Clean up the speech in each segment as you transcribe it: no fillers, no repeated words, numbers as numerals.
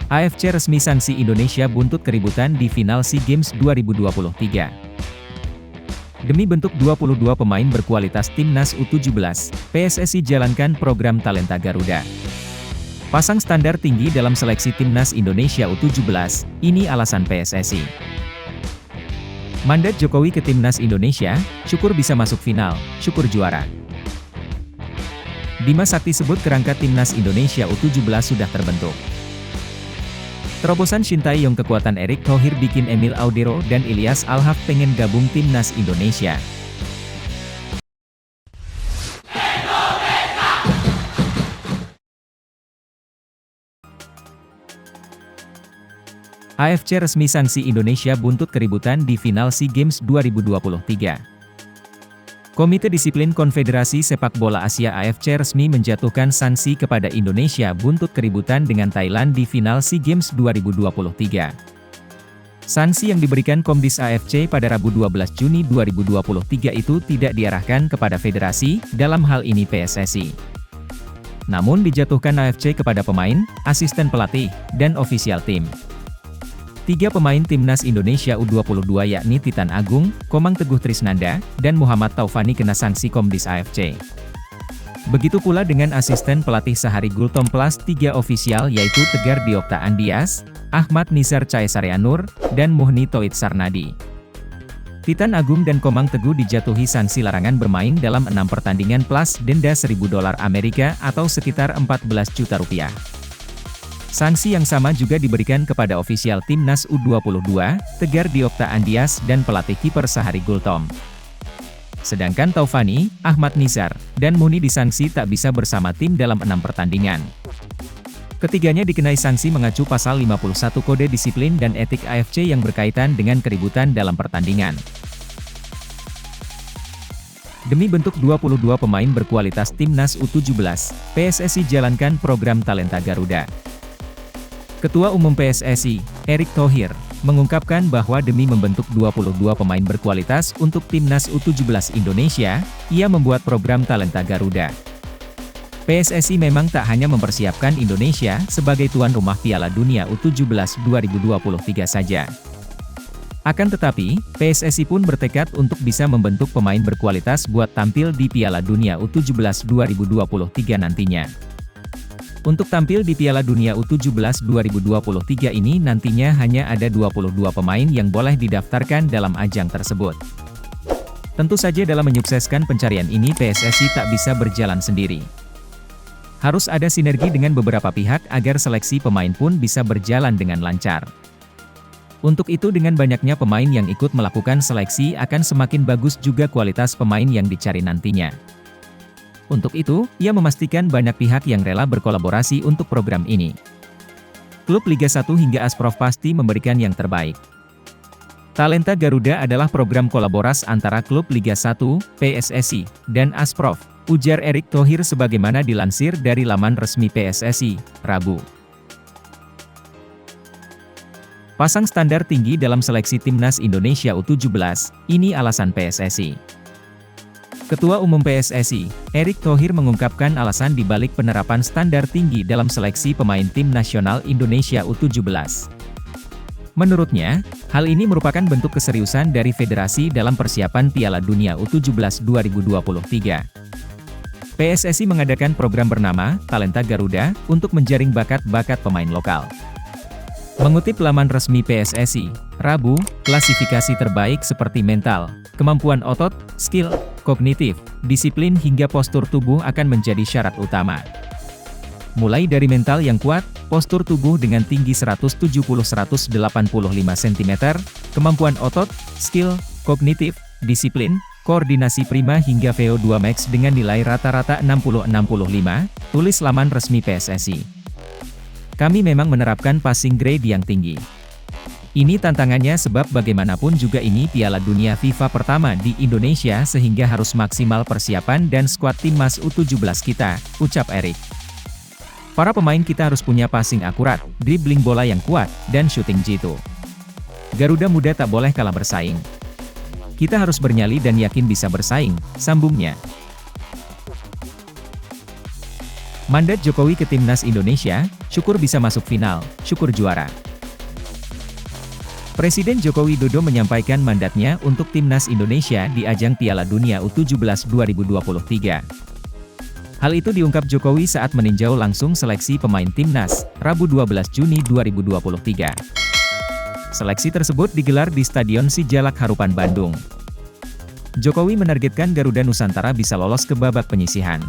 AFC resmi sanksi Indonesia buntut keributan di final SEA Games 2023. Demi bentuk 22 pemain berkualitas Timnas U17, PSSI jalankan program Talenta Garuda. Pasang standar tinggi dalam seleksi Timnas Indonesia U17, ini alasan PSSI. Mandat Jokowi ke Timnas Indonesia, syukur bisa masuk final, syukur juara. Bima Sakti sebut kerangka Timnas Indonesia U17 sudah terbentuk. Terobosan Sintayong kekuatan Erick Thohir bikin Emil Audero dan Ilyas Alhaf pengen gabung Timnas Indonesia. AFC resmi sanksi Indonesia buntut keributan di final SEA Games 2023. Komite Disiplin Konfederasi Sepak Bola Asia AFC resmi menjatuhkan sanksi kepada Indonesia buntut keributan dengan Thailand di final SEA Games 2023. Sanksi yang diberikan Komdis AFC pada Rabu 12 Juni 2023 itu tidak diarahkan kepada federasi, dalam hal ini PSSI. Namun dijatuhkan AFC kepada pemain, asisten pelatih, dan ofisial tim. 3 pemain Timnas Indonesia U22 yakni Titan Agung, Komang Teguh Trisnanda, dan Muhammad Taufani kena sanksi Komdis AFC. Begitu pula dengan asisten pelatih Sahari Gultom Plus 3 ofisial yaitu Tegar Diokta Andias, Ahmad Nizar Caesarianur, dan Muhni Toit Sarnadi. Titan Agung dan Komang Teguh dijatuhi sanksi larangan bermain dalam 6 pertandingan plus denda $1.000 Amerika atau sekitar 14 juta rupiah. Sanksi yang sama juga diberikan kepada ofisial Timnas U22, Tegar Diokta Andias dan pelatih kiper Sahari Gultom. Sedangkan Taufani, Ahmad Nizar, dan Muhni disanksi tak bisa bersama tim dalam 6 pertandingan. Ketiganya dikenai sanksi mengacu pasal 51 Kode Disiplin dan Etik AFC yang berkaitan dengan keributan dalam pertandingan. Demi bentuk 22 pemain berkualitas Timnas U17, PSSI jalankan program Talenta Garuda. Ketua Umum PSSI, Erick Thohir, mengungkapkan bahwa demi membentuk 22 pemain berkualitas untuk Timnas U17 Indonesia, ia membuat program Talenta Garuda. PSSI memang tak hanya mempersiapkan Indonesia sebagai tuan rumah Piala Dunia U17 2023 saja. Akan tetapi, PSSI pun bertekad untuk bisa membentuk pemain berkualitas buat tampil di Piala Dunia U17 2023 nantinya. Untuk tampil di Piala Dunia U17 2023 ini nantinya hanya ada 22 pemain yang boleh didaftarkan dalam ajang tersebut. Tentu saja dalam menyukseskan pencarian ini PSSI tak bisa berjalan sendiri. Harus ada sinergi dengan beberapa pihak agar seleksi pemain pun bisa berjalan dengan lancar. Untuk itu dengan banyaknya pemain yang ikut melakukan seleksi akan semakin bagus juga kualitas pemain yang dicari nantinya. Untuk itu, ia memastikan banyak pihak yang rela berkolaborasi untuk program ini. Klub Liga 1 hingga Asprof pasti memberikan yang terbaik. Talenta Garuda adalah program kolaborasi antara klub Liga 1, PSSI, dan Asprof, ujar Erick Thohir sebagaimana dilansir dari laman resmi PSSI, Rabu. Pasang standar tinggi dalam seleksi Timnas Indonesia U17, ini alasan PSSI. Ketua Umum PSSI, Erick Thohir mengungkapkan alasan dibalik penerapan standar tinggi dalam seleksi pemain tim nasional Indonesia U17. Menurutnya, hal ini merupakan bentuk keseriusan dari federasi dalam persiapan Piala Dunia U17 2023. PSSI mengadakan program bernama Talenta Garuda untuk menjaring bakat-bakat pemain lokal. Mengutip laman resmi PSSI, Rabu, klasifikasi terbaik seperti mental, kemampuan otot, skill, kognitif, disiplin hingga postur tubuh akan menjadi syarat utama. Mulai dari mental yang kuat, postur tubuh dengan tinggi 170-185 cm, kemampuan otot, skill, kognitif, disiplin, koordinasi prima hingga VO2 max dengan nilai rata-rata 60-65, tulis laman resmi PSSI. Kami memang menerapkan passing grade yang tinggi. Ini tantangannya sebab bagaimanapun juga ini Piala Dunia FIFA pertama di Indonesia sehingga harus maksimal persiapan dan skuad timnas U17 kita, ucap Erick. Para pemain kita harus punya passing akurat, dribbling bola yang kuat, dan shooting jitu. Garuda Muda tak boleh kalah bersaing. Kita harus bernyali dan yakin bisa bersaing, sambungnya. Mandat Jokowi ke Timnas Indonesia, syukur bisa masuk final, syukur juara. Presiden Joko Widodo menyampaikan mandatnya untuk Timnas Indonesia di ajang Piala Dunia U17 2023. Hal itu diungkap Jokowi saat meninjau langsung seleksi pemain Timnas, Rabu 12 Juni 2023. Seleksi tersebut digelar di Stadion Sijalak Harupan Bandung. Jokowi menargetkan Garuda Nusantara bisa lolos ke babak penyisihan.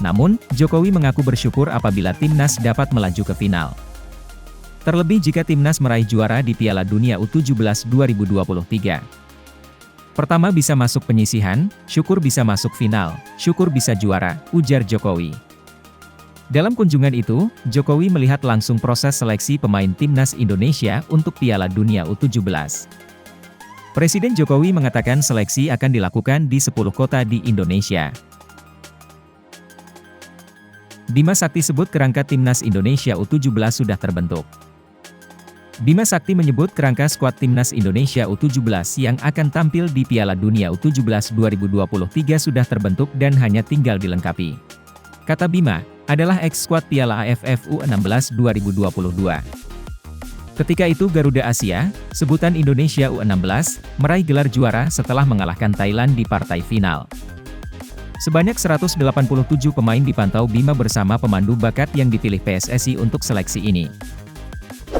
Namun, Jokowi mengaku bersyukur apabila Timnas dapat melaju ke final. Terlebih jika Timnas meraih juara di Piala Dunia U17 2023. Pertama bisa masuk penyisihan, syukur bisa masuk final, syukur bisa juara, ujar Jokowi. Dalam kunjungan itu, Jokowi melihat langsung proses seleksi pemain Timnas Indonesia untuk Piala Dunia U17. Presiden Jokowi mengatakan seleksi akan dilakukan di 10 kota di Indonesia. Bima Sakti sebut kerangka Timnas Indonesia U17 sudah terbentuk. Bima Sakti menyebut kerangka skuad Timnas Indonesia U17 yang akan tampil di Piala Dunia U17 2023 sudah terbentuk dan hanya tinggal dilengkapi. Kata Bima, adalah ex-skuad Piala AFF U16 2022. Ketika itu Garuda Asia, sebutan Indonesia U16, meraih gelar juara setelah mengalahkan Thailand di partai final. Sebanyak 187 pemain dipantau Bima bersama pemandu bakat yang dipilih PSSI untuk seleksi ini.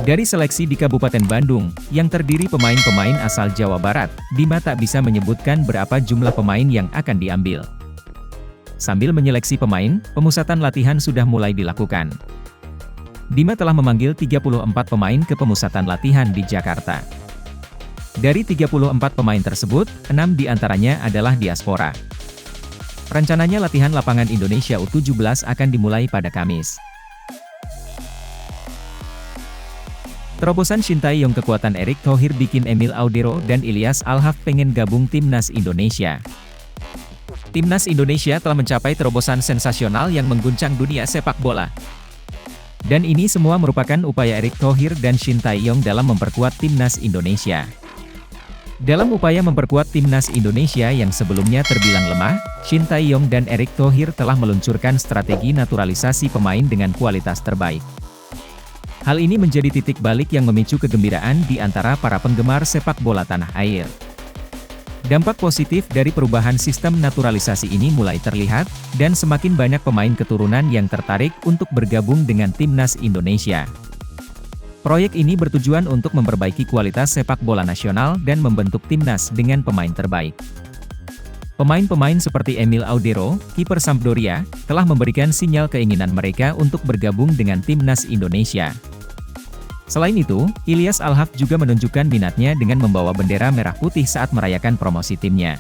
Dari seleksi di Kabupaten Bandung, yang terdiri pemain-pemain asal Jawa Barat, Bima tak bisa menyebutkan berapa jumlah pemain yang akan diambil. Sambil menyeleksi pemain, pemusatan latihan sudah mulai dilakukan. Bima telah memanggil 34 pemain ke pemusatan latihan di Jakarta. Dari 34 pemain tersebut, 6 diantaranya adalah diaspora. Rencananya latihan lapangan Indonesia U17 akan dimulai pada Kamis. Terobosan Sintayong kekuatan Erick Thohir bikin Emil Audero dan Ilyas Alhaf pengen gabung Timnas Indonesia. Timnas Indonesia telah mencapai terobosan sensasional yang mengguncang dunia sepak bola. Dan ini semua merupakan upaya Erick Thohir dan Sintayong dalam memperkuat Timnas Indonesia. Dalam upaya memperkuat Timnas Indonesia yang sebelumnya terbilang lemah, Sintayong dan Erick Thohir telah meluncurkan strategi naturalisasi pemain dengan kualitas terbaik. Hal ini menjadi titik balik yang memicu kegembiraan di antara para penggemar sepak bola tanah air. Dampak positif dari perubahan sistem naturalisasi ini mulai terlihat, dan semakin banyak pemain keturunan yang tertarik untuk bergabung dengan Timnas Indonesia. Proyek ini bertujuan untuk memperbaiki kualitas sepak bola nasional dan membentuk timnas dengan pemain terbaik. Pemain-pemain seperti Emil Audero, kiper Sampdoria, telah memberikan sinyal keinginan mereka untuk bergabung dengan Timnas Indonesia. Selain itu, Ilyas Alhaf juga menunjukkan minatnya dengan membawa bendera merah putih saat merayakan promosi timnya.